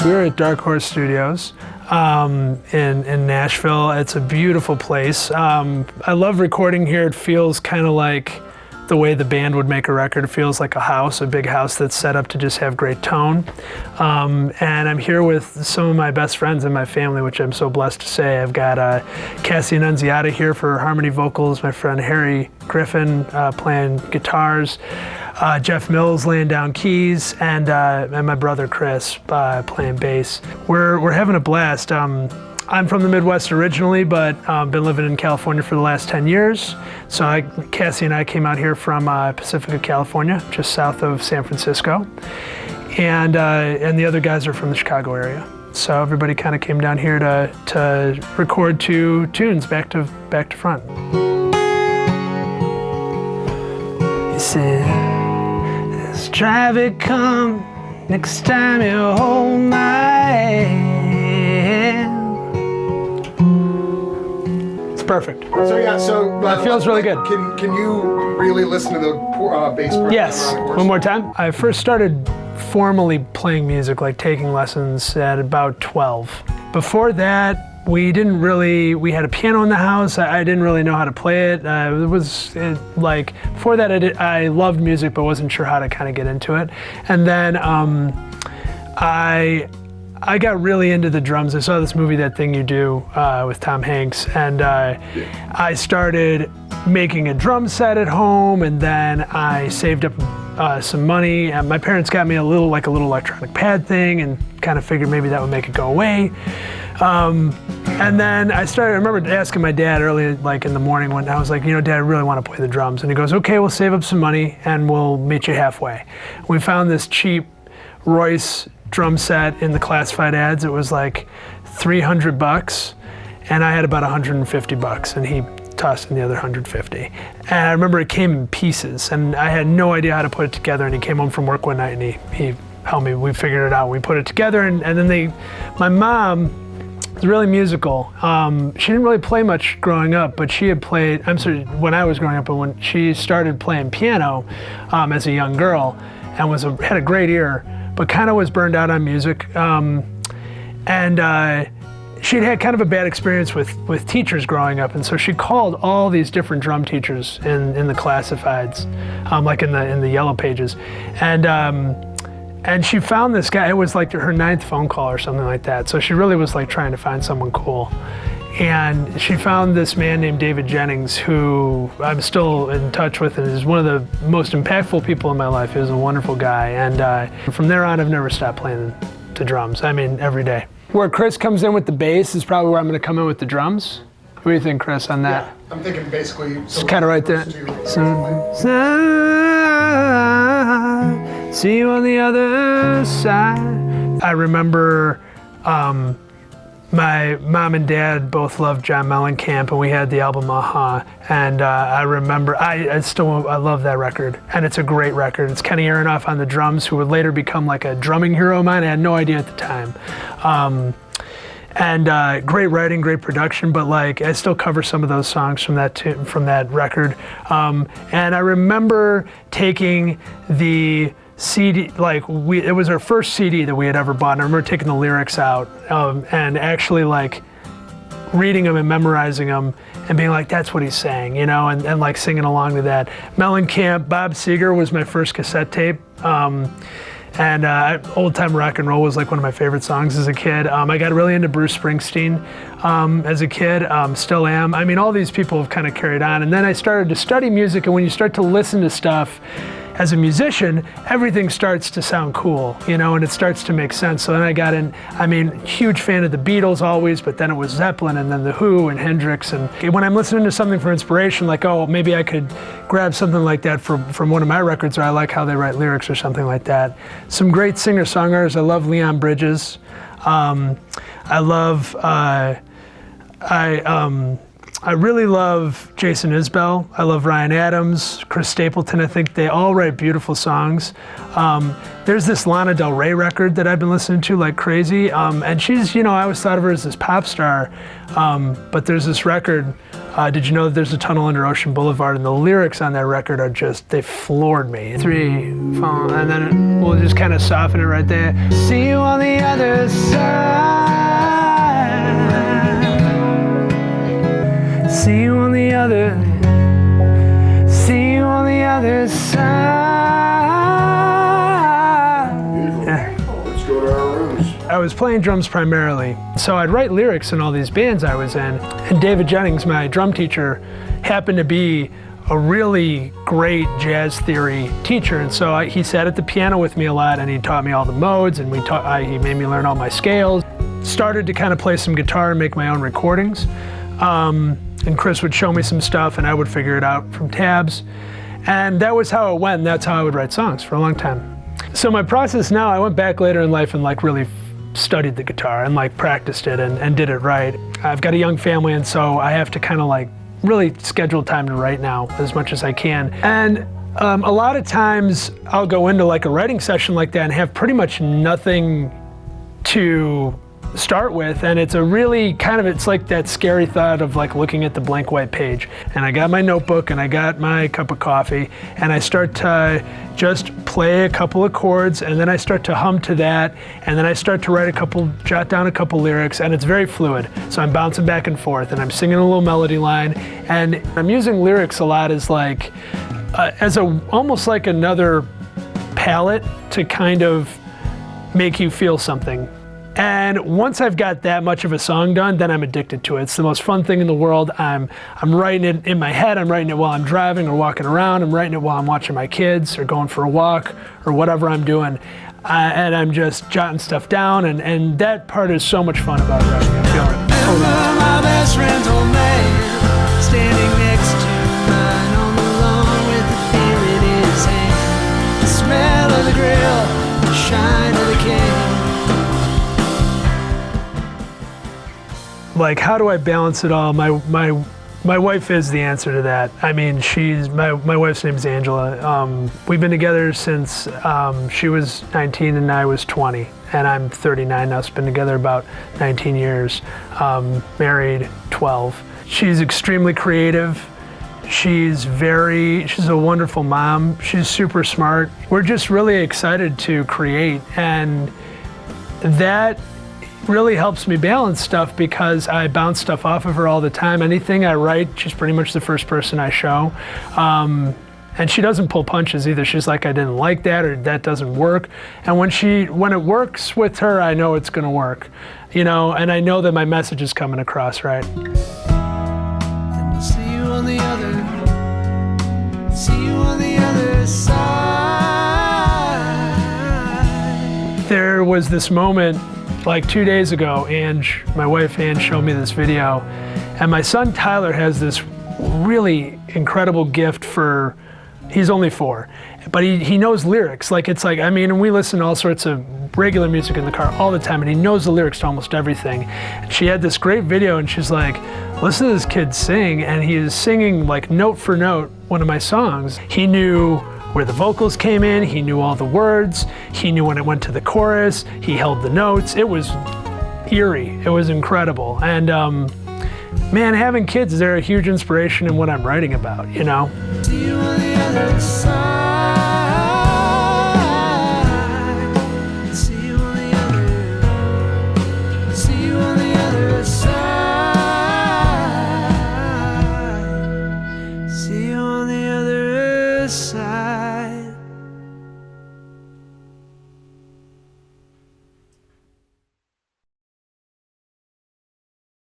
We're at Dark Horse Studios in Nashville. It's a beautiful place. I love recording here. It feels kind of like the way the band would make a record. It feels like a house, a big house that's set up to just have great tone. And I'm here with some of my best friends in my family, which I'm so blessed to say. I've got Cassie Annunziata here for harmony vocals, my friend Harry Griffin playing guitars, Jeff Mills laying down keys, and my brother Chris playing bass. We're having a blast. I'm from the Midwest originally, but been living in California for the last 10 years. So Cassie and I came out here from Pacifica, California, just south of San Francisco. And the other guys are from the Chicago area. So everybody kind of came down here to record 2 tunes back to front. You said, "This traffic come next time you hold my hand." Perfect. So yeah, that feels really good. Can you really listen to the bass part? Yes. One more time. I first started formally playing music, like taking lessons, at about 12. Before that, we had a piano in the house. I didn't really know how to play it. Before that, I loved music, but wasn't sure how to kind of get into it. And then I got really into the drums. I saw this movie, That Thing You Do, with Tom Hanks, and I started making a drum set at home, and then I saved up some money, and my parents got me a little electronic pad thing, and kind of figured maybe that would make it go away. And then I remember asking my dad early, like in the morning, when I was like, Dad, I really want to play the drums. And he goes, okay, we'll save up some money and we'll meet you halfway. We found this cheap Royce drum set in the classified ads. It was like $300, and I had about $150, and he tossed in the other 150. And I remember it came in pieces, and I had no idea how to put it together, and he came home from work one night, and he helped me. We figured it out. We put it together, and then my mom was really musical. She didn't really play much growing up, but she had played, when I was growing up, but when she started playing piano as a young girl, and had a great ear, but kind of was burned out on music. She'd had kind of a bad experience with teachers growing up, and so she called all these different drum teachers in the classifieds, like in the yellow pages. And she found this guy. It was like her 9th phone call or something like that. So she really was like trying to find someone cool. And she found this man named David Jennings, who I'm still in touch with, and is one of the most impactful people in my life. He was a wonderful guy. And from there on, I've never stopped playing the drums. I mean, every day. Where Chris comes in with the bass is probably where I'm going to come in with the drums. What do you think, Chris, on that? Yeah, I'm thinking basically. It's kind of right there. See you on the other side. I remember my mom and dad both loved John Mellencamp, and we had the album Aha. And I remember, I love that record, and it's a great record. It's Kenny Aronoff on the drums, who would later become like a drumming hero of mine. I had no idea at the time. Great writing, great production, but like I still cover some of those songs from that record. And I remember taking the CD, it was our first CD that we had ever bought, and I remember taking the lyrics out and actually like reading them and memorizing them and being like, that's what he's saying, and like singing along to that. Mellencamp, Bob Seger was my first cassette tape. Old Time Rock and Roll was like one of my favorite songs as a kid. I got really into Bruce Springsteen as a kid, still am. I mean, all these people have kind of carried on. And then I started to study music, and when you start to listen to stuff as a musician, everything starts to sound cool, and it starts to make sense. So then I got in, huge fan of the Beatles always, but then it was Zeppelin, and then The Who and Hendrix. And when I'm listening to something for inspiration, like, oh, maybe I could grab something like that from one of my records, or I like how they write lyrics or something like that. Some great singer-songwriters. I love Leon Bridges. I really love Jason Isbell. I love Ryan Adams, Chris Stapleton. I think they all write beautiful songs. There's this Lana Del Rey record that I've been listening to like crazy. And she's, I always thought of her as this pop star. But there's this record, did you know that there's a tunnel under Ocean Boulevard? And the lyrics on that record are just, they floored me. 3, 4, and then we'll just kind of soften it right there. See you on the other side. See you on the other side. Beautiful. Let's go to our rooms. I was playing drums primarily, so I'd write lyrics in all these bands I was in. And David Jennings, my drum teacher, happened to be a really great jazz theory teacher, and so he sat at the piano with me a lot, and he taught me all the modes, and he made me learn all my scales. Started to kind of play some guitar and make my own recordings. And Chris would show me some stuff and I would figure it out from tabs. And that was how it went, and that's how I would write songs for a long time. So my process now, I went back later in life and like really studied the guitar and like practiced it and did it right. I've got a young family, and so I have to kind of like really schedule time to write now as much as I can. And a lot of times I'll go into like a writing session like that and have pretty much nothing to start with, and it's a really kind of, it's like that scary thought of like looking at the blank white page. And I got my notebook and I got my cup of coffee and I start to just play a couple of chords, and then I start to hum to that, and then I start to jot down a couple lyrics, and it's very fluid. So I'm bouncing back and forth and I'm singing a little melody line, and I'm using lyrics a lot as like almost like another palette to kind of make you feel something. And once I've got that much of a song done, then I'm addicted to it. It's the most fun thing in the world. I'm writing it in my head, I'm writing it while I'm driving or walking around, I'm writing it while I'm watching my kids or going for a walk or whatever I'm doing. And I'm just jotting stuff down, and that part is so much fun about writing. I feel my best friend's old man, standing next to mine on the lawn with the beer in his hand. The smell of the grill, the shine of the can. Like, how do I balance it all? My wife is the answer to that. I mean, my wife's name is Angela. We've been together since she was 19 and I was 20, and I'm 39 now, so been together about 19 years, married 12. She's extremely creative. She's a wonderful mom. She's super smart. We're just really excited to create, and that really helps me balance stuff because I bounce stuff off of her all the time. Anything I write, she's pretty much the first person I show. And she doesn't pull punches either. She's like, I didn't like that, or that doesn't work. And when it works with her, I know it's gonna work, and I know that my message is coming across right. And I'll see you on the other side. There was this moment like 2 days ago, my wife Ange showed me this video, and my son Tyler has this really incredible gift he's only 4, but he knows lyrics. And we listen to all sorts of regular music in the car all the time, and he knows the lyrics to almost everything. And she had this great video, and she's like, listen to this kid sing, and he is singing like note for note one of my songs. He knew where the vocals came in, he knew all the words, he knew when it went to the chorus, he held the notes. It was eerie, it was incredible. And man, having kids, they're a huge inspiration in what I'm writing about, See you on the other side. See you on the other side. See you on the other side.